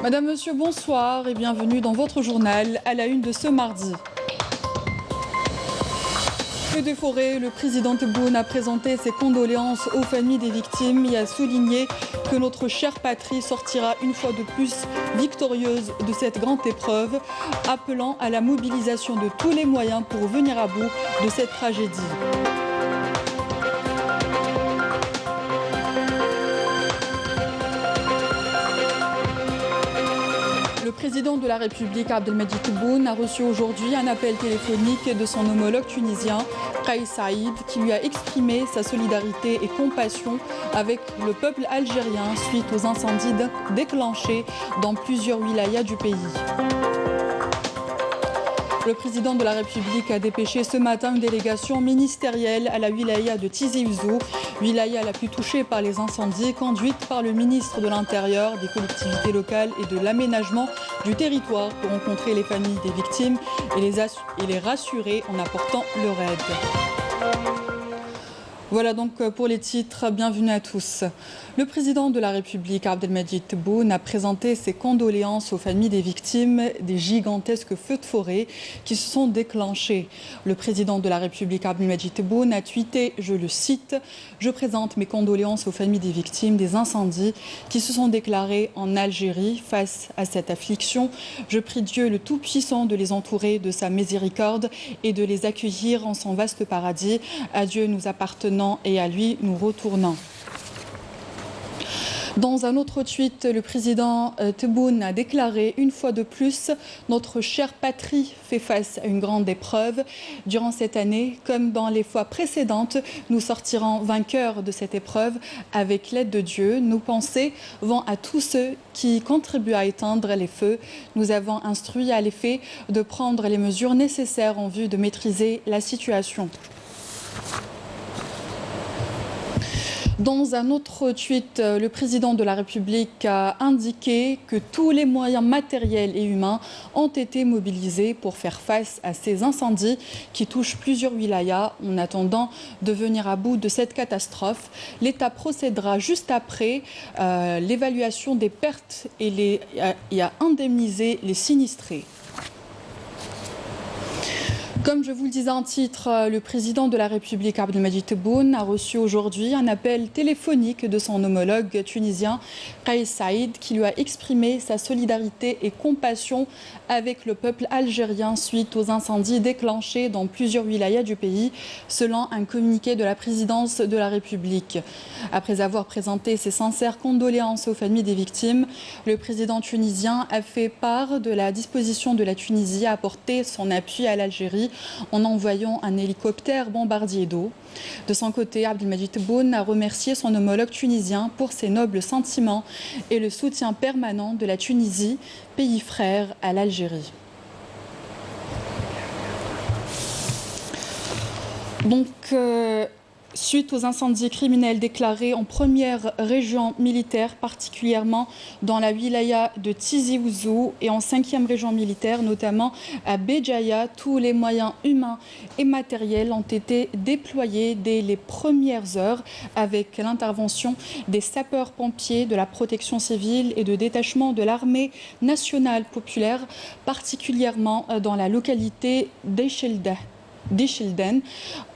Madame, Monsieur, bonsoir et bienvenue dans votre journal à la une de ce mardi. Feu de forêt, le président Tebboune a présenté ses condoléances aux familles des victimes et a souligné que notre chère patrie sortira une fois de plus victorieuse de cette grande épreuve, appelant à la mobilisation de tous les moyens pour venir à bout de cette tragédie. Le président de la République, Abdelmadjid Tebboune, a reçu aujourd'hui un appel téléphonique de son homologue tunisien, Kais Saïd, qui lui a exprimé sa solidarité et compassion avec le peuple algérien suite aux incendies déclenchés dans plusieurs wilayas du pays. Le président de la République a dépêché ce matin une délégation ministérielle à la wilaya de Tizi Ouzou, wilaya la plus touchée par les incendies, conduite par le ministre de l'Intérieur, des collectivités locales et de l'aménagement du territoire pour rencontrer les familles des victimes et les rassurer en apportant leur aide. Voilà donc pour les titres, bienvenue à tous. Le président de la République, Abdelmadjid Tebboune, a présenté ses condoléances aux familles des victimes des gigantesques feux de forêt qui se sont déclenchés. Le président de la République, Abdelmadjid Tebboune, a tweeté, je le cite, « Je présente mes condoléances aux familles des victimes des incendies qui se sont déclarés en Algérie face à cette affliction. Je prie Dieu le Tout-Puissant de les entourer de sa miséricorde et de les accueillir en son vaste paradis. À Dieu nous appartenons et à lui nous retournons. » Dans un autre tweet, le président Tebboune a déclaré une fois de plus « Notre chère patrie fait face à une grande épreuve. Durant cette année, comme dans les fois précédentes, nous sortirons vainqueurs de cette épreuve avec l'aide de Dieu. Nos pensées vont à tous ceux qui contribuent à éteindre les feux. Nous avons instruit à l'effet de prendre les mesures nécessaires en vue de maîtriser la situation. » Dans un autre tweet, le président de la République a indiqué que tous les moyens matériels et humains ont été mobilisés pour faire face à ces incendies qui touchent plusieurs wilayas. En attendant de venir à bout de cette catastrophe, l'État procédera juste après l'évaluation des pertes et à indemniser les sinistrés. Comme je vous le disais en titre, le président de la République, Abdelmadjid Tebboune, a reçu aujourd'hui un appel téléphonique de son homologue tunisien, Kais Saïd, qui lui a exprimé sa solidarité et compassion avec le peuple algérien suite aux incendies déclenchés dans plusieurs wilayas du pays, selon un communiqué de la présidence de la République. Après avoir présenté ses sincères condoléances aux familles des victimes, le président tunisien a fait part de la disposition de la Tunisie à apporter son appui à l'Algérie en envoyant un hélicoptère bombardier d'eau. De son côté, Abdelmadjid Tebboune a remercié son homologue tunisien pour ses nobles sentiments et le soutien permanent de la Tunisie, pays frère à l'Algérie. Donc, suite aux incendies criminels déclarés en première région militaire, particulièrement dans la wilaya de Tizi Ouzou et en 5e région militaire, notamment à Béjaïa, tous les moyens humains et matériels ont été déployés dès les premières heures avec l'intervention des sapeurs-pompiers, de la protection civile et de détachements de l'armée nationale populaire, particulièrement dans la localité d'Echilden,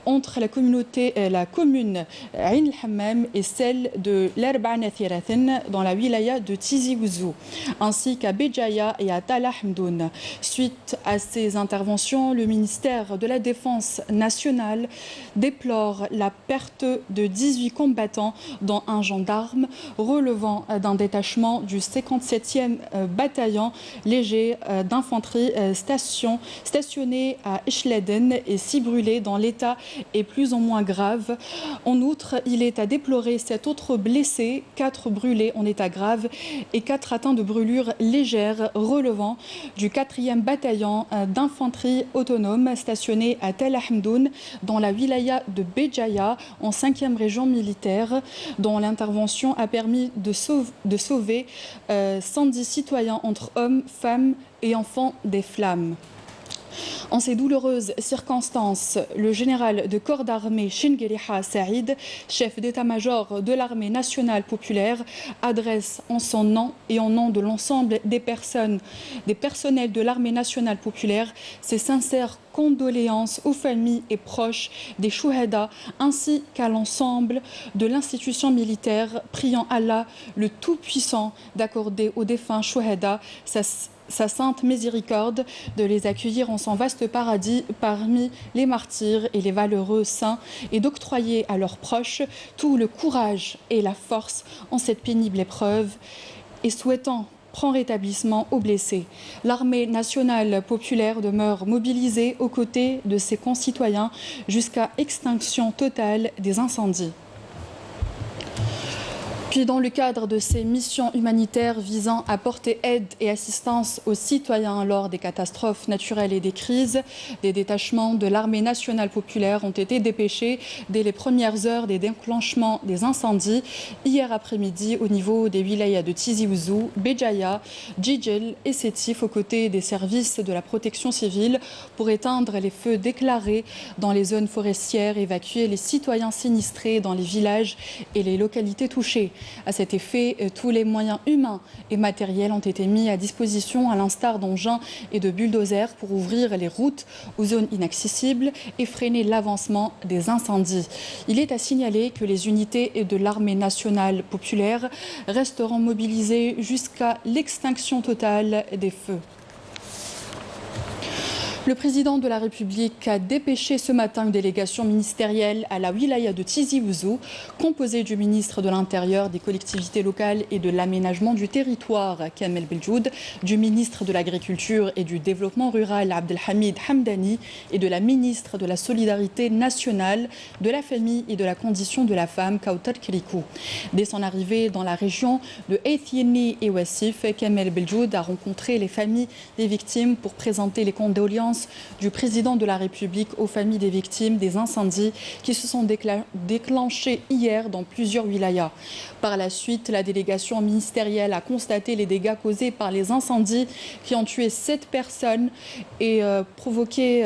entre la commune Ain el-Hammam et celle de l'Arba Nathiratin dans la wilaya de Tizi Ouzou, ainsi qu'à Béjaïa et à Tala Hamdoun. Suite à ces interventions, le ministère de la Défense nationale déplore la perte de 18 combattants, dont un gendarme relevant d'un détachement du 57e bataillon léger d'infanterie stationné à Echleden et 6 brûlés dans l'état est plus ou moins grave. En outre, il est à déplorer 7 autres blessés, 4 brûlés en état grave et 4 atteints de brûlures légères relevant du 4e bataillon d'infanterie autonome stationné à Tel Hamdoun dans la wilaya de Béjaïa en 5e région militaire, dont l'intervention a permis de sauver 110 citoyens entre hommes, femmes et enfants des flammes. En ces douloureuses circonstances, le général de corps d'armée Chingeriha Saïd, chef d'état-major de l'armée nationale populaire, adresse en son nom et en nom de l'ensemble des personnels de l'armée nationale populaire, ses sincères condoléances aux familles et proches des Chouhada ainsi qu'à l'ensemble de l'institution militaire, priant Allah le Tout-Puissant d'accorder aux défunts Chouhada sa sainte miséricorde, de les accueillir en son vaste paradis parmi les martyrs et les valeureux saints et d'octroyer à leurs proches tout le courage et la force en cette pénible épreuve et souhaitant prompt rétablissement aux blessés. L'armée nationale populaire demeure mobilisée aux côtés de ses concitoyens jusqu'à extinction totale des incendies. Puis dans le cadre de ces missions humanitaires visant à porter aide et assistance aux citoyens lors des catastrophes naturelles et des crises, des détachements de l'armée nationale populaire ont été dépêchés dès les premières heures des déclenchements des incendies hier après-midi au niveau des wilayas de Tizi Ouzou, Béjaïa, Djidjel et Sétif aux côtés des services de la protection civile pour éteindre les feux déclarés dans les zones forestières, évacuer les citoyens sinistrés dans les villages et les localités touchées. À cet effet, tous les moyens humains et matériels ont été mis à disposition à l'instar d'engins et de bulldozers pour ouvrir les routes aux zones inaccessibles et freiner l'avancement des incendies. Il est à signaler que les unités de l'armée nationale populaire resteront mobilisées jusqu'à l'extinction totale des feux. Le président de la République a dépêché ce matin une délégation ministérielle à la wilaya de Tizi Ouzou, composée du ministre de l'Intérieur, des collectivités locales et de l'aménagement du territoire, Kamel Beljoud, du ministre de l'Agriculture et du Développement rural, Abdelhamid Hamdani, et de la ministre de la Solidarité nationale, de la famille et de la condition de la femme, Kautar Kirikou. Dès son arrivée dans la région de Eithini et Wassif, Kamel Beljoud a rencontré les familles des victimes pour présenter les condoléances du président de la République aux familles des victimes des incendies qui se sont déclenchés hier dans plusieurs wilayas. Par la suite, la délégation ministérielle a constaté les dégâts causés par les incendies qui ont tué 7 personnes et provoqué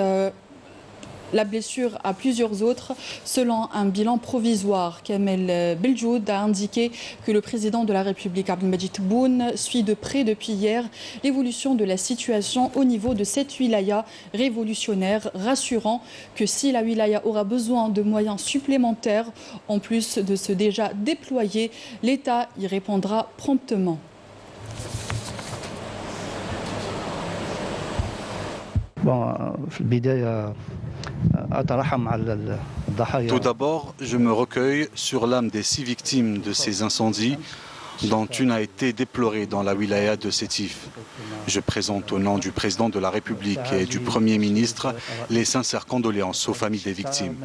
la blessure à plusieurs autres. Selon un bilan provisoire, Kamel Beljoud a indiqué que le président de la République, Abdelmadjid Tebboune, suit de près depuis hier l'évolution de la situation au niveau de cette wilaya révolutionnaire, rassurant que si la wilaya aura besoin de moyens supplémentaires, en plus de ceux déjà déployés, l'État y répondra promptement. Tout d'abord, je me recueille sur l'âme des 6 victimes de ces incendies, dont une a été déplorée dans la wilaya de Sétif. Je présente au nom du président de la République et du Premier ministre les sincères condoléances aux familles des victimes.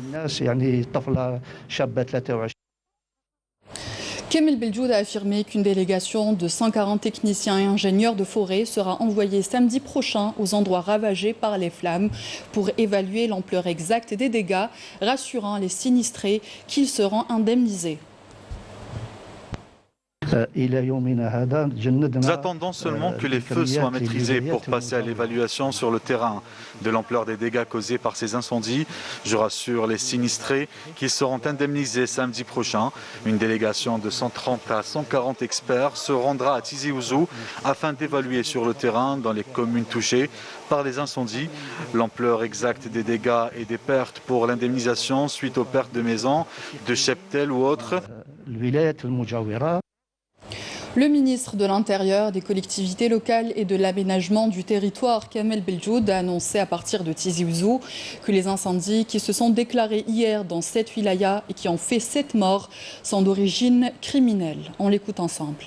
Kamel Beljoud a affirmé qu'une délégation de 140 techniciens et ingénieurs de forêt sera envoyée samedi prochain aux endroits ravagés par les flammes pour évaluer l'ampleur exacte des dégâts, rassurant les sinistrés qu'ils seront indemnisés. Nous attendons seulement que les feux soient maîtrisés pour passer à l'évaluation sur le terrain de l'ampleur des dégâts causés par ces incendies. Je rassure les sinistrés qu'ils seront indemnisés samedi prochain. Une délégation de 130 à 140 experts se rendra à Tizi Ouzou afin d'évaluer sur le terrain, dans les communes touchées par les incendies, l'ampleur exacte des dégâts et des pertes pour l'indemnisation suite aux pertes de maisons, de cheptels ou autres. Le ministre de l'Intérieur, des collectivités locales et de l'aménagement du territoire, Kamel Beljoud, a annoncé à partir de Tizi Ouzou que les incendies qui se sont déclarés hier dans cette wilaya et qui ont fait 7 morts sont d'origine criminelle. On l'écoute ensemble.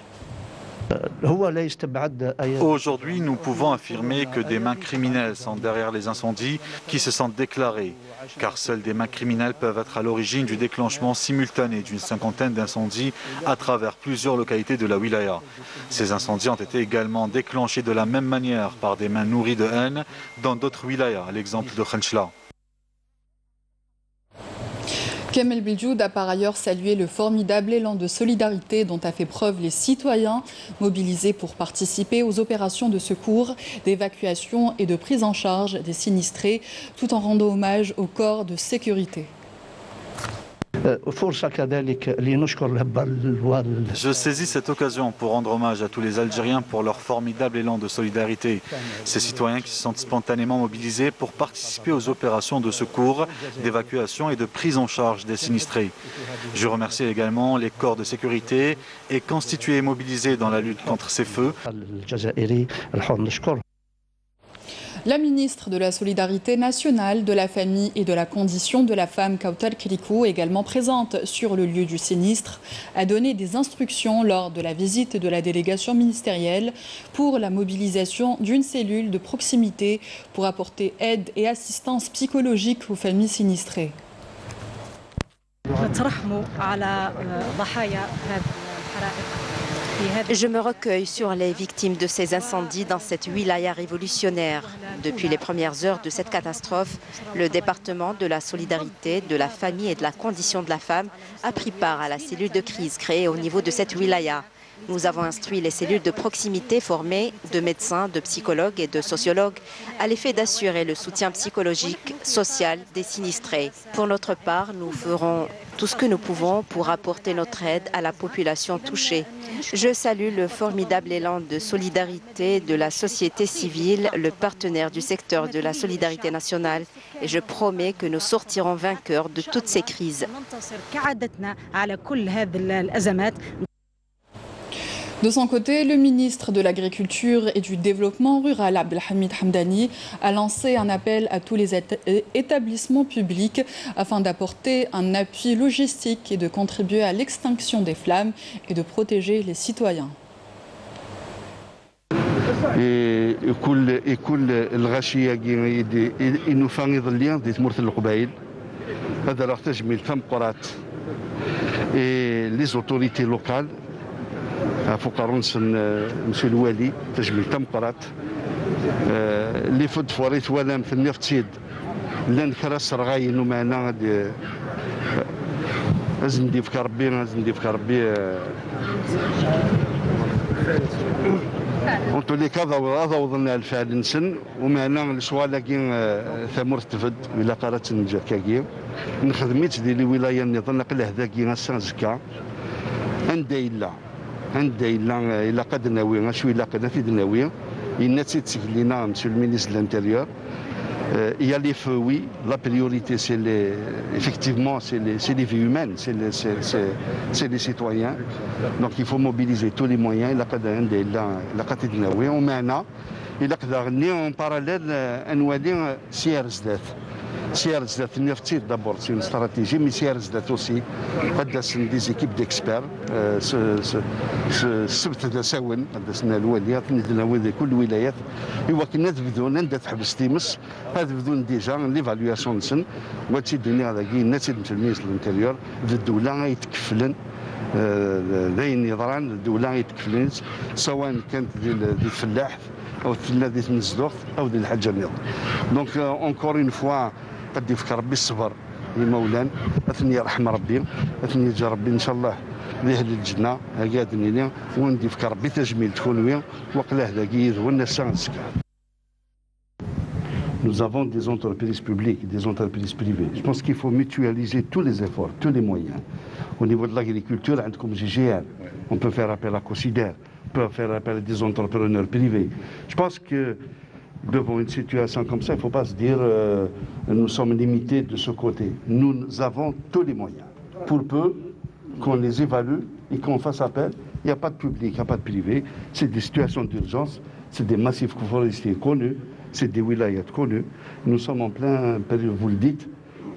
Aujourd'hui, nous pouvons affirmer que des mains criminelles sont derrière les incendies qui se sont déclarés, car seules des mains criminelles peuvent être à l'origine du déclenchement simultané d'une 50aine d'incendies à travers plusieurs localités de la wilaya. Ces incendies ont été également déclenchés de la même manière par des mains nourries de haine dans d'autres wilayas, à l'exemple de Khenchla. Kamel Biljoud a par ailleurs salué le formidable élan de solidarité dont a fait preuve les citoyens mobilisés pour participer aux opérations de secours, d'évacuation et de prise en charge des sinistrés, tout en rendant hommage aux corps de sécurité. Je saisis cette occasion pour rendre hommage à tous les Algériens pour leur formidable élan de solidarité. Ces citoyens qui se sont spontanément mobilisés pour participer aux opérations de secours, d'évacuation et de prise en charge des sinistrés. Je remercie également les corps de sécurité et constitués et mobilisés dans la lutte contre ces feux. La ministre de la Solidarité nationale, de la famille et de la condition de la femme, Kautar Kirikou, également présente sur le lieu du sinistre, a donné des instructions lors de la visite de la délégation ministérielle pour la mobilisation d'une cellule de proximité pour apporter aide et assistance psychologique aux familles sinistrées. Je me recueille sur les victimes de ces incendies dans cette wilaya révolutionnaire. Depuis les premières heures de cette catastrophe, le département de la solidarité, de la famille et de la condition de la femme a pris part à la cellule de crise créée au niveau de cette wilaya. Nous avons instruit les cellules de proximité formées de médecins, de psychologues et de sociologues à l'effet d'assurer le soutien psychologique, social des sinistrés. Pour notre part, nous ferons tout ce que nous pouvons pour apporter notre aide à la population touchée. Je salue le formidable élan de solidarité de la société civile, le partenaire du secteur de la solidarité nationale, et je promets que nous sortirons vainqueurs de toutes ces crises. De son côté, le ministre de l'Agriculture et du Développement rural, Abdelhamid Hamdani, a lancé un appel à tous les établissements publics afin d'apporter un appui logistique et de contribuer à l'extinction des flammes et de protéger les citoyens. les autorités locales فوق رونس مسيو الوالي تجميل تم قرات لي فود فوريت ولا في النفط سيد لان كراس رغاين ومعنا ازندي في ربي ازندي في ربي اون تولي كذا وظن الفعل نسن ومعنا السوالا كي ثمر تفد الى قرات نجا كاكي نخدميت ديال الولايه نظن قله ذاكي غسان زكا اندايلا إلا قد ناوي شوي إلا قد في ناوي إن تسجلنا مسيو المينيستر de l'Intérieur. Il y a les feux, oui. La priorité, c'est effectivement, c'est les vies humaines, c'est les citoyens. Donc il faut mobiliser tous les moyens. Il a en parallèle un سير زدات. سير زدات النفط d'abord c'est une stratégie, mais سير زدات aussi. قداس des équipes d'experts. السبت هذا ساون قداسنا الوالي تندنا كل الولايات يوكلنا تبدون عندها تحبس تيمس هذا بدون ديجا ليفالياسيون نسن وتشدني هذا كي الناس المينيستر الانتيريور الدوله يتكفلن ذاين يضران الدوله يتكفلن سواء كانت ديال الفلاح او ديال النزدوخ او ديال الحاجه النظام دونك اونكور اون فوا قد يفكر ربي الصبر المولان اثني يرحم ربي اثني يجي ربي ان شاء الله ليه الجنه هكادني لي وندي فكر ربي تجميل تكون ويا وقلاه ذاكي والناس سانسكا. Nous avons des entreprises publiques, des entreprises privées. Je pense qu'il faut mutualiser tous les efforts, tous les moyens. Au niveau de l'agriculture, comme GGR, on peut faire appel à Cosider, on peut faire appel à des entrepreneurs privés. Je pense que devant une situation comme ça, il ne faut pas se dire nous sommes limités de ce côté. Nous avons tous les moyens. Pour peu qu'on les évalue et qu'on fasse appel, il n'y a pas de public, il n'y a pas de privé. C'est des situations d'urgence, c'est des massifs forestiers connus, c'est des wilayas connus. Nous sommes en plein période, vous le dites,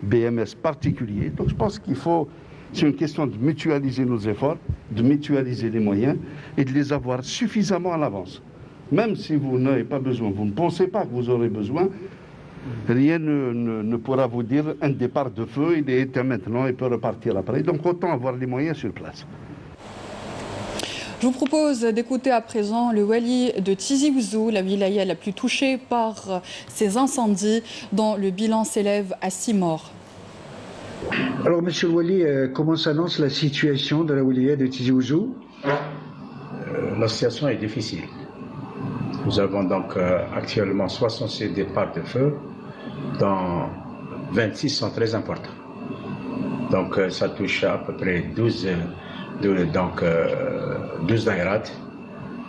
BMS particulier. Donc je pense qu'il faut, c'est une question de mutualiser nos efforts, de mutualiser les moyens et de les avoir suffisamment à l'avance. Même si vous n'avez pas besoin, vous ne pensez pas que vous aurez besoin, rien ne pourra vous dire un départ de feu, il est éteint maintenant, il peut repartir après. Donc autant avoir les moyens sur place. Je vous propose d'écouter à présent le wali de Tizi Ouzou, la wilaya la plus touchée par ces incendies, dont le bilan s'élève à 6 morts. Alors, Monsieur le Wali, comment s'annonce la situation de la wilaya de Tizi Ouzou? La situation est difficile. Nous avons donc actuellement 66 départs de feu, dont 26 sont très importants. Donc ça touche à peu près 12 daïrats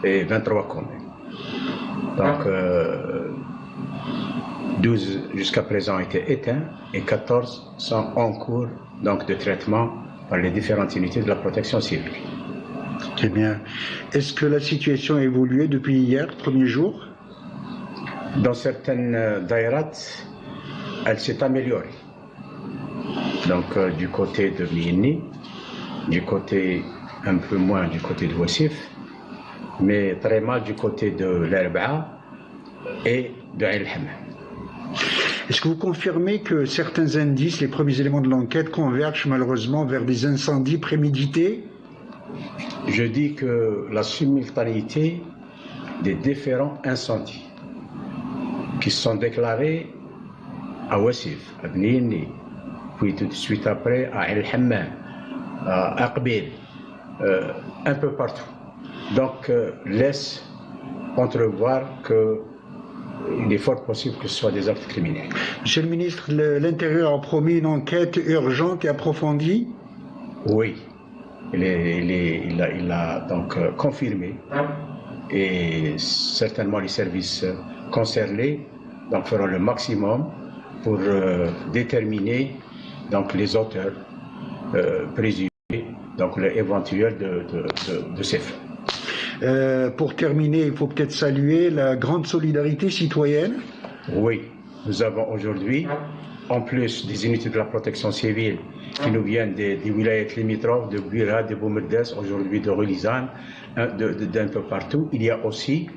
et 23 communes. Donc 12 jusqu'à présent ont été éteints et 14 sont en cours donc, de traitement par les différentes unités de la protection civile. Très bien. Est-ce que la situation a évolué depuis hier, premier jour? Dans certaines daïrats, elle s'est améliorée. Donc du côté de Miini, du côté un peu moins du côté de Wassif, mais très mal du côté de l'Arba'a et de Ain el-Hammam. Est-ce que vous confirmez que certains indices, les premiers éléments de l'enquête, convergent malheureusement vers des incendies prémédités? Je dis que la simultanéité des différents incendies qui sont déclarés à Wassif, à Bnini, puis tout de suite après à Ain el-Hammam, à Aqbil, un peu partout. Donc laisse entrevoir qu'il est fort possible que ce soit des actes criminels. Monsieur le ministre, l'Intérieur a promis une enquête urgente et approfondie? Oui, il a donc confirmé, et certainement les services concernés donc, feront le maximum pour déterminer donc, les auteurs présumés, donc l'éventuel de ces faits. Pour terminer, il faut peut-être saluer la grande solidarité citoyenne. Oui, nous avons aujourd'hui, en plus des unités de la protection civile qui nous viennent des wilayas limitrophes, de Buira, de Boumerdès, aujourd'hui de Relizane, d'un peu partout, il y a aussi,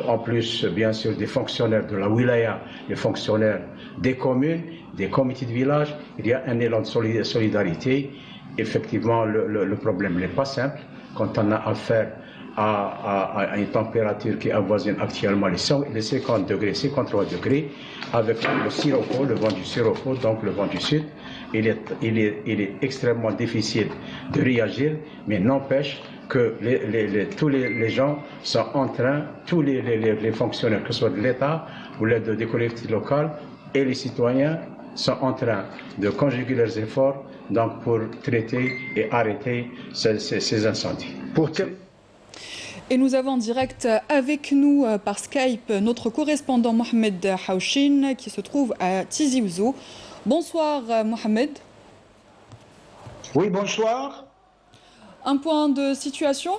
en plus bien sûr des fonctionnaires de la wilaya, des fonctionnaires des communes, des comités de village, il y a un élan de solidarité. Effectivement, le problème n'est pas simple quand on a affaire à une température qui avoisine actuellement les 50 degrés, 53 degrés, avec le sirocco, le vent du sirocco, donc le vent du sud. Il est extrêmement difficile de réagir, mais n'empêche que tous les gens sont en train, tous les fonctionnaires, que ce soit de l'État ou l'aide des collectivités locales et les citoyens, sont en train de conjuguer leurs efforts donc pour traiter et arrêter ces incendies. Et nous avons en direct avec nous par Skype notre correspondant Mohamed Haouchine qui se trouve à Tizi Ouzou. Bonsoir Mohamed. Oui, bonsoir. Un point de situation?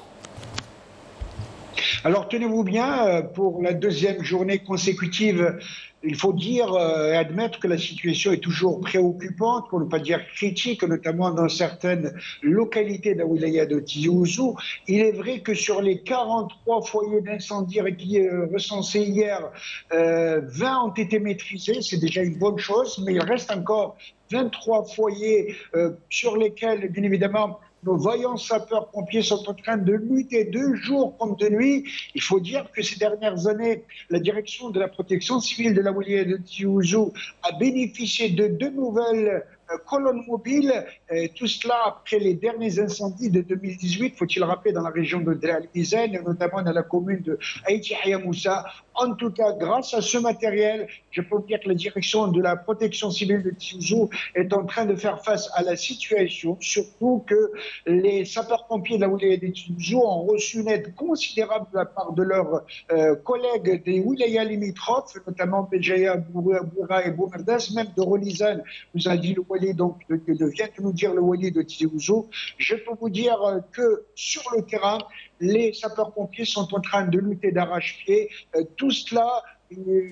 Alors tenez-vous bien, pour la deuxième journée consécutive, il faut dire et admettre que la situation est toujours préoccupante, pour ne pas dire critique, notamment dans certaines localités de la wilaya de Tizi Ouzou. Il est vrai que sur les 43 foyers d'incendie recensés hier, 20 ont été maîtrisés, c'est déjà une bonne chose, mais il reste encore 23 foyers sur lesquels, bien évidemment, nos vaillants sapeurs-pompiers sont en train de lutter de jour comme de nuit. Il faut dire que ces dernières années, la direction de la protection civile de la wilaya de Tizi Ouzou a bénéficié de 2 nouvelles colonnes mobiles. Tout cela après les derniers incendies de 2018, faut-il rappeler, dans la région de Dral-Mizen, notamment dans la commune de Haïti Hayamoussa. En tout cas, grâce à ce matériel, je peux vous dire que la direction de la protection civile de Tizi Ouzou est en train de faire face à la situation, surtout que les sapeurs-pompiers de la wilaya de Tizi Ouzou ont reçu une aide considérable de la part de leurs collègues des wilayas limitrophes, notamment Béjaïa, Boura et Boumerdès, même de Relizane, nous a dit le wali, donc vient de nous dire le wali de Tizi Ouzou. Je peux vous dire que sur le terrain, les sapeurs-pompiers sont en train de lutter d'arrache-pied. Tout cela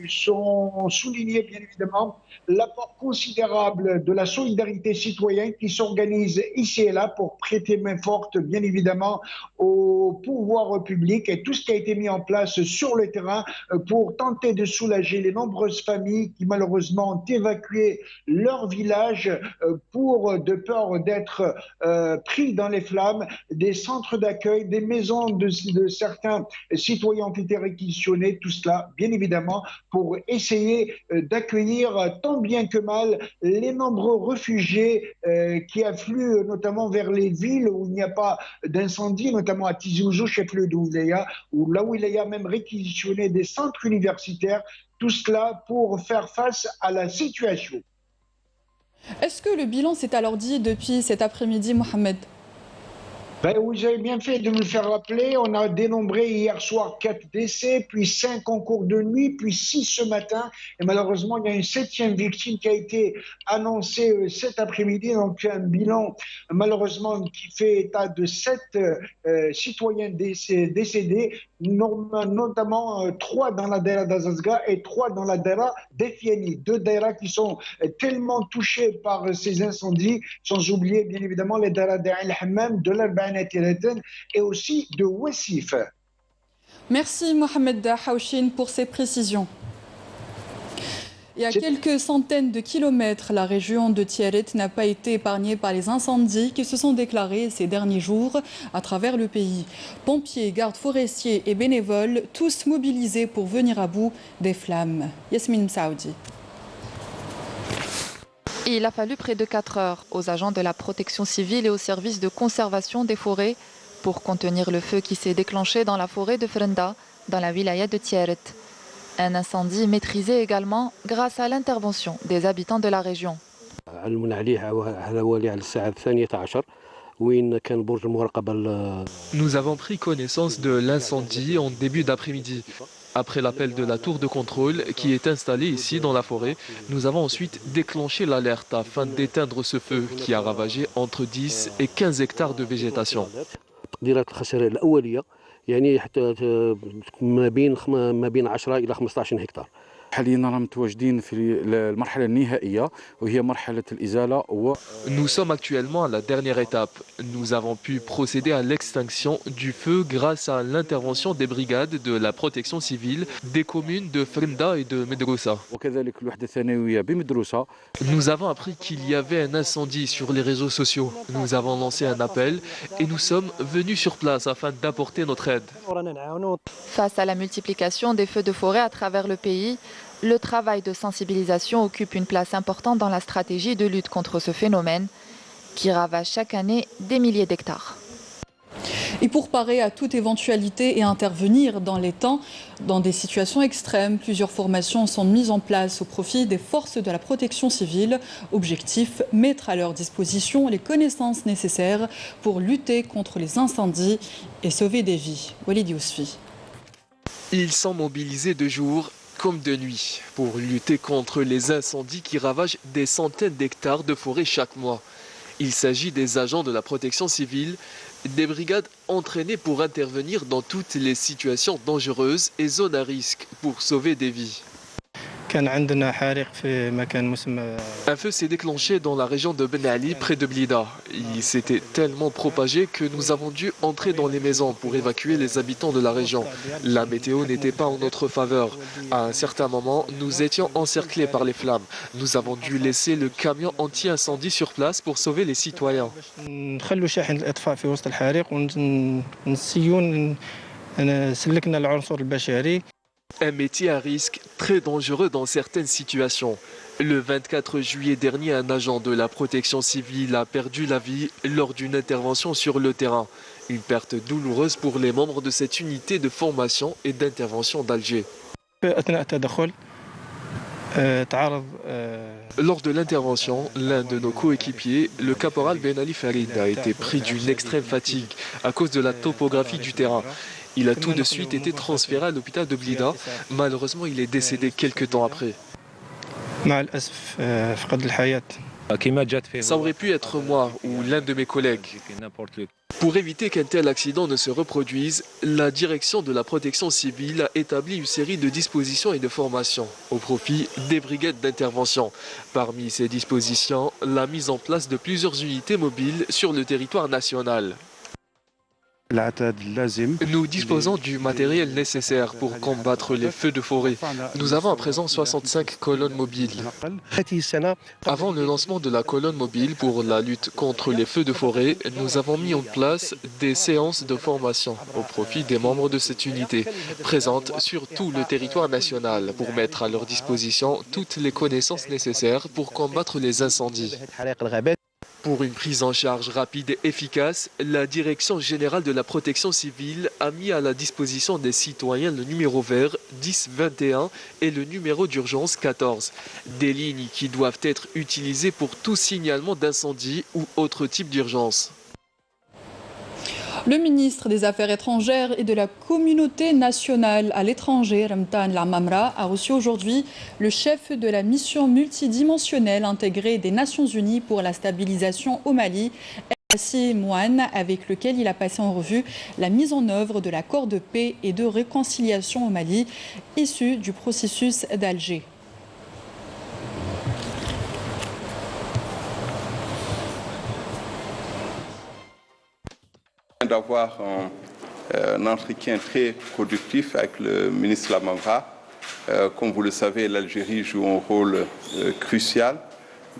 sont soulignés, bien évidemment, l'apport considérable de la solidarité citoyenne qui s'organise ici et là pour prêter main forte, bien évidemment, au pouvoir public et tout ce qui a été mis en place sur le terrain pour tenter de soulager les nombreuses familles qui, malheureusement, ont évacué leur village de peur d'être pris dans les flammes. Des centres d'accueil, des maisons de certains citoyens ont été réquisitionnés. Tout cela, bien évidemment, évidemment, pour essayer d'accueillir tant bien que mal les nombreux réfugiés qui affluent notamment vers les villes où il n'y a pas d'incendie, notamment à Tizi Ouzou, chef-lieu de Wilaya, où la Wilaya a même réquisitionné des centres universitaires, tout cela pour faire face à la situation. Est-ce que le bilan s'est alors dit depuis cet après-midi, Mohamed? Ben, vous avez bien fait de me le faire rappeler. On a dénombré hier soir 4 décès, puis 5 en cours de nuit, puis 6 ce matin. Et malheureusement, il y a une 7e victime qui a été annoncée cet après-midi. Donc un bilan malheureusement qui fait état de 7 citoyens décédés, notamment 3 dans la Daïra d'Azazga et 3 dans la Daïra d'Efieni. 2 Daïras qui sont tellement touchés par ces incendies, sans oublier bien évidemment les Daïras d'Ain el-Hammam, de l'Arba'a et aussi de Wassif. Merci Mohamed Dahaouchine pour ces précisions. Et à quelques centaines de kilomètres, la région de Tiaret n'a pas été épargnée par les incendies qui se sont déclarés ces derniers jours à travers le pays. Pompiers, gardes forestiers et bénévoles, tous mobilisés pour venir à bout des flammes. Yasmine Saoudi. Il a fallu près de 4 heures aux agents de la protection civile et au service de conservation des forêts pour contenir le feu qui s'est déclenché dans la forêt de Frenda, dans la wilaya de Tiaret. Un incendie maîtrisé également grâce à l'intervention des habitants de la région. Nous avons pris connaissance de l'incendie en début d'après-midi. Après l'appel de la tour de contrôle qui est installée ici dans la forêt, nous avons ensuite déclenché l'alerte afin d'éteindre ce feu qui a ravagé entre 10 et 15 hectares de végétation. يعني حتى ما بين 10 إلى 15 هكتار. حاليا رانا متواجدين في المرحلة النهائية وهي مرحلة الإزالة. Nous sommes actuellement à la dernière étape. Nous avons pu procéder à l'extinction du feu grâce à l'intervention des brigades de la protection civile des communes de Frenda et de Medroussa. وكذلك الوحدة الثانوية بمدروسة. Nous avons appris qu'il y avait un incendie sur les réseaux sociaux. Nous avons lancé un appel et nous sommes venus sur place afin d'apporter notre aide. Face à la multiplication des feux de forêt à travers le pays, le travail de sensibilisation occupe une place importante dans la stratégie de lutte contre ce phénomène qui ravage chaque année des milliers d'hectares. Et pour parer à toute éventualité et intervenir dans les temps, dans des situations extrêmes, plusieurs formations sont mises en place au profit des forces de la protection civile. Objectif, mettre à leur disposition les connaissances nécessaires pour lutter contre les incendies et sauver des vies. Walid Yousfi. Ils sont mobilisés de jour comme de nuit pour lutter contre les incendies qui ravagent des centaines d'hectares de forêt chaque mois. Il s'agit des agents de la protection civile, des brigades entraînées pour intervenir dans toutes les situations dangereuses et zones à risque pour sauver des vies. Un feu s'est déclenché dans la région de Ben Ali, près de Blida. Il s'était tellement propagé que nous avons dû entrer dans les maisons pour évacuer les habitants de la région. La météo n'était pas en notre faveur. À un certain moment, nous étions encerclés par les flammes. Nous avons dû laisser le camion anti-incendie sur place pour sauver les citoyens. Un métier à risque très dangereux dans certaines situations. Le 24 juillet dernier, un agent de la protection civile a perdu la vie lors d'une intervention sur le terrain. Une perte douloureuse pour les membres de cette unité de formation et d'intervention d'Alger. Lors de l'intervention, l'un de nos coéquipiers, le caporal Ben Ali Farid, a été pris d'une extrême fatigue à cause de la topographie du terrain. Il a tout de suite été transféré à l'hôpital de Blida. Malheureusement, il est décédé quelques temps après. Ça aurait pu être moi ou l'un de mes collègues. Pour éviter qu'un tel accident ne se reproduise, la direction de la protection civile a établi une série de dispositions et de formations au profit des brigades d'intervention. Parmi ces dispositions, la mise en place de plusieurs unités mobiles sur le territoire national. Nous disposons du matériel nécessaire pour combattre les feux de forêt. Nous avons à présent 65 colonnes mobiles. Avant le lancement de la colonne mobile pour la lutte contre les feux de forêt, nous avons mis en place des séances de formation au profit des membres de cette unité, présentes sur tout le territoire national, pour mettre à leur disposition toutes les connaissances nécessaires pour combattre les incendies. Pour une prise en charge rapide et efficace, la Direction générale de la protection civile a mis à la disposition des citoyens le numéro vert 1021 et le numéro d'urgence 14. Des lignes qui doivent être utilisées pour tout signalement d'incendie ou autre type d'urgence. Le ministre des Affaires étrangères et de la communauté nationale à l'étranger, Ramtan Lamamra, a reçu aujourd'hui le chef de la mission multidimensionnelle intégrée des Nations Unies pour la stabilisation au Mali, Assi Mouane, avec lequel il a passé en revue la mise en œuvre de l'accord de paix et de réconciliation au Mali, issu du processus d'Alger. D'avoir un entretien très productif avec le ministre Lamamra. Comme vous le savez, l'Algérie joue un rôle crucial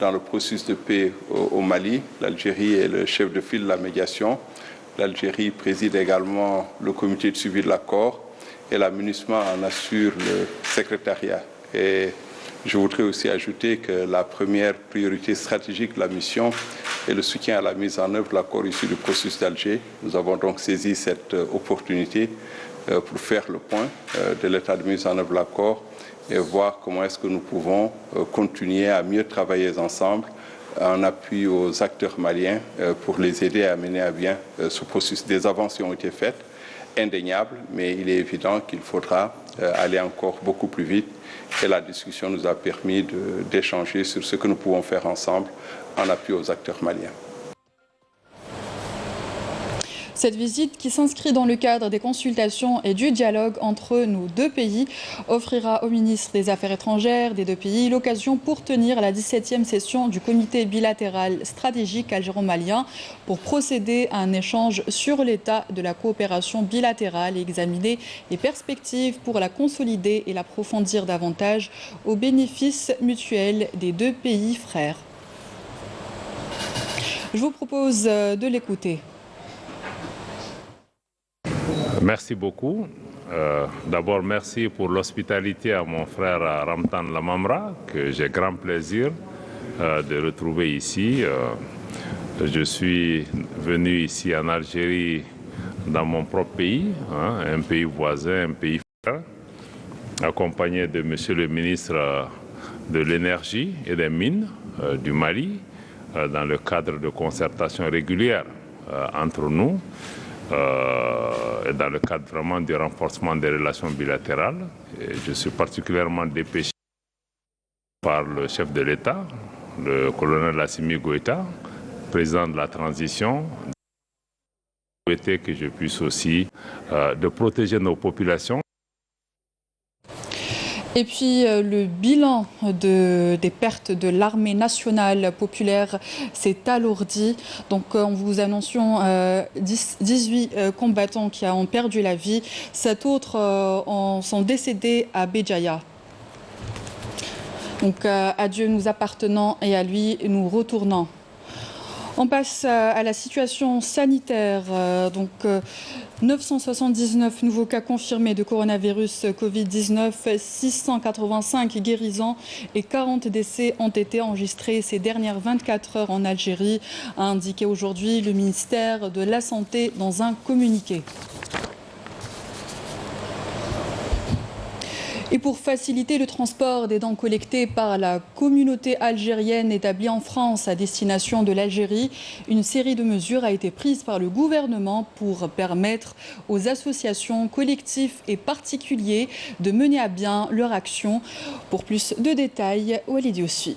dans le processus de paix au Mali. L'Algérie est le chef de file de la médiation. L'Algérie préside également le comité de suivi de l'accord et la MINUSMA en assure le secrétariat. Et je voudrais aussi ajouter que la première priorité stratégique de la mission est le soutien à la mise en œuvre de l'accord issu du processus d'Alger. Nous avons donc saisi cette opportunité pour faire le point de l'état de mise en œuvre de l'accord et voir comment est-ce que nous pouvons continuer à mieux travailler ensemble en appui aux acteurs maliens pour les aider à mener à bien ce processus. Des avancées ont été faites, indéniables, mais il est évident qu'il faudra aller encore beaucoup plus vite. Et la discussion nous a permis d'échanger sur ce que nous pouvons faire ensemble en appui aux acteurs maliens. Cette visite, qui s'inscrit dans le cadre des consultations et du dialogue entre nos deux pays, offrira au ministre des Affaires étrangères des deux pays l'occasion pour tenir la 17e session du comité bilatéral stratégique algéro-malien pour procéder à un échange sur l'état de la coopération bilatérale et examiner les perspectives pour la consolider et l'approfondir davantage au bénéfice mutuel des deux pays frères. Je vous propose de l'écouter. Merci beaucoup. D'abord, merci pour l'hospitalité à mon frère Ramtan Lamamra, que j'ai grand plaisir de retrouver ici. Je suis venu ici en Algérie, dans mon propre pays, un pays voisin, un pays frère, accompagné de monsieur le ministre de l'Énergie et des Mines du Mali, dans le cadre de concertation régulière entre nous. Et dans le cadre vraiment du renforcement des relations bilatérales. Et je suis particulièrement dépêché par le chef de l'État, le colonel Assimi Goïta, président de la transition, souhaiter que je puisse aussi de protéger nos populations. Et puis le bilan des pertes de l'armée nationale populaire s'est alourdi. Donc en vous annoncions 18 combattants qui ont perdu la vie. 7 autres sont décédés à Béjaïa. Donc à Dieu nous appartenant et à lui nous retournant. On passe à la situation sanitaire. 979 nouveaux cas confirmés de coronavirus Covid-19, 685 guérisons et 40 décès ont été enregistrés ces dernières 24 heures en Algérie, a indiqué aujourd'hui le ministère de la Santé dans un communiqué. Et pour faciliter le transport des dons collectés par la communauté algérienne établie en France à destination de l'Algérie, une série de mesures a été prise par le gouvernement pour permettre aux associations, collectifs et particuliers de mener à bien leur action. Pour plus de détails, Walid Yossi.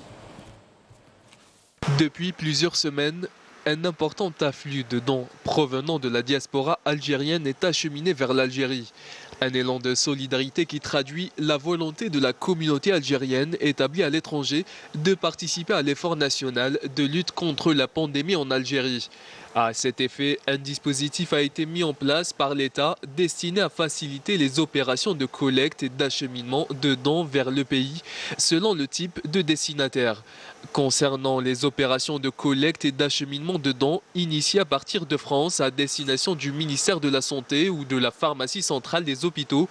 Depuis plusieurs semaines, un important afflux de dons provenant de la diaspora algérienne est acheminé vers l'Algérie. Un élan de solidarité qui traduit la volonté de la communauté algérienne établie à l'étranger de participer à l'effort national de lutte contre la pandémie en Algérie. À cet effet, un dispositif a été mis en place par l'État destiné à faciliter les opérations de collecte et d'acheminement de dons vers le pays selon le type de destinataire. Concernant les opérations de collecte et d'acheminement de dons initiées à partir de France à destination du ministère de la Santé ou de la pharmacie centrale des hôpitaux,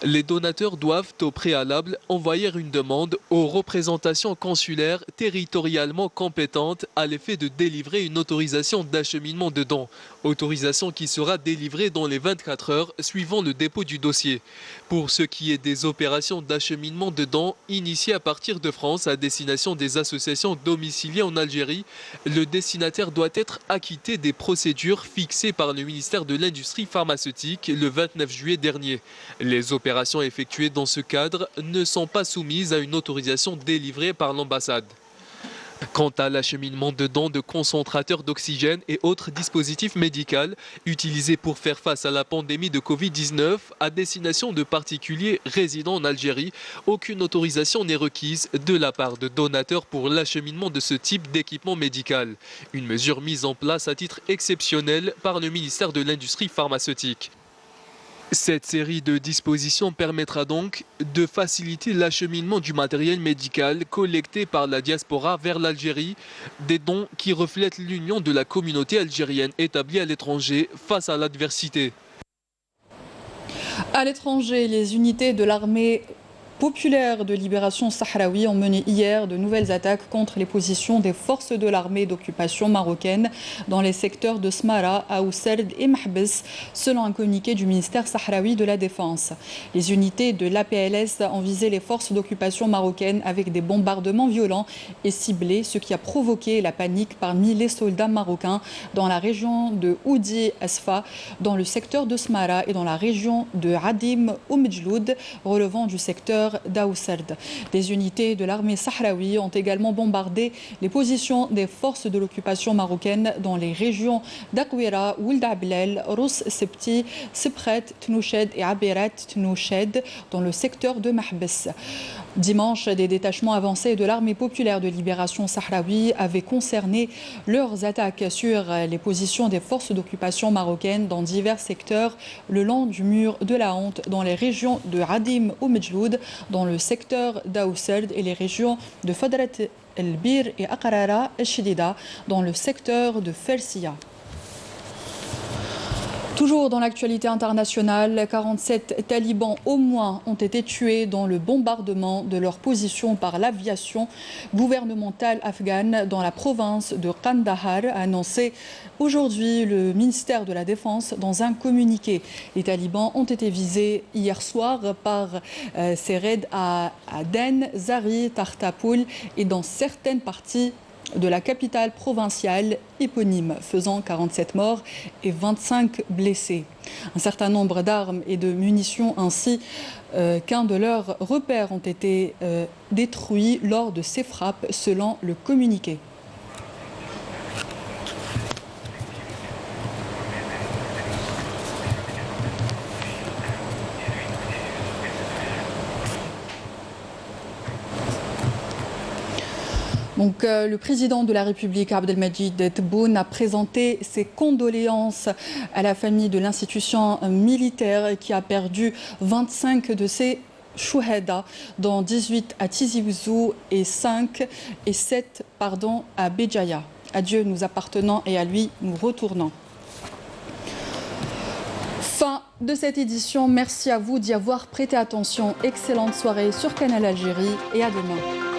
les donateurs doivent au préalable envoyer une demande aux représentations consulaires territorialement compétentes à l'effet de délivrer une autorisation d'acheminement de dons. Autorisation qui sera délivrée dans les 24 heures suivant le dépôt du dossier. Pour ce qui est des opérations d'acheminement de dons initiées à partir de France à destination des associations domiciliées en Algérie, le destinataire doit être acquitté des procédures fixées par le ministère de l'Industrie pharmaceutique le 29 juillet dernier. Les opérations effectuées dans ce cadre ne sont pas soumises à une autorisation délivrée par l'ambassade. Quant à l'acheminement de dons de concentrateurs d'oxygène et autres dispositifs médicaux utilisés pour faire face à la pandémie de Covid-19 à destination de particuliers résidant en Algérie, aucune autorisation n'est requise de la part de donateurs pour l'acheminement de ce type d'équipement médical. Une mesure mise en place à titre exceptionnel par le ministère de l'Industrie pharmaceutique. Cette série de dispositions permettra donc de faciliter l'acheminement du matériel médical collecté par la diaspora vers l'Algérie, des dons qui reflètent l'union de la communauté algérienne établie à l'étranger face à l'adversité. À l'étranger, les unités de l'armée populaire de libération sahraoui ont mené hier de nouvelles attaques contre les positions des forces de l'armée d'occupation marocaine dans les secteurs de Smara, Aousserd et Mahbes, selon un communiqué du ministère sahraoui de la Défense. Les unités de l'APLS ont visé les forces d'occupation marocaines avec des bombardements violents et ciblés, ce qui a provoqué la panique parmi les soldats marocains dans la région de Oudi Asfa, dans le secteur de Smara et dans la région de Adim Oumedjloud, relevant du secteur d'Aousserd. Des unités de l'armée sahraoui ont également bombardé les positions des forces de l'occupation marocaine dans les régions d'Akwira, Ould Ablel, Rous Septi, Sipret, Tnouched et Abirat Tnouched dans le secteur de Mahbes. Dimanche, des détachements avancés de l'armée populaire de libération sahraoui avaient concerné leurs attaques sur les positions des forces d'occupation marocaines dans divers secteurs le long du mur de la honte dans les régions de Adim Oumedjloud, dans le secteur d'Aousserd et les régions de Fadrat el-Bir et Aqrara el-Shidida dans le secteur de Fersia. Toujours dans l'actualité internationale, 47 talibans au moins ont été tués dans le bombardement de leur position par l'aviation gouvernementale afghane dans la province de Kandahar, a annoncé aujourd'hui le ministère de la Défense dans un communiqué. Les talibans ont été visés hier soir par ces raids à Aden, Zari, Tartapoul et dans certaines parties de la capitale provinciale éponyme, faisant 47 morts et 25 blessés. Un certain nombre d'armes et de munitions ainsi qu'un de leurs repères ont été détruits lors de ces frappes, selon le communiqué. Donc, le président de la République, Abdelmajid Tebboune, a présenté ses condoléances à la famille de l'institution militaire qui a perdu 25 de ses chouhada, dont 18 à Tizi Ouzou et 7 à Béjaïa. À Dieu nous appartenons et à lui nous retournons. Fin de cette édition. Merci à vous d'y avoir prêté attention. Excellente soirée sur Canal Algérie et à demain.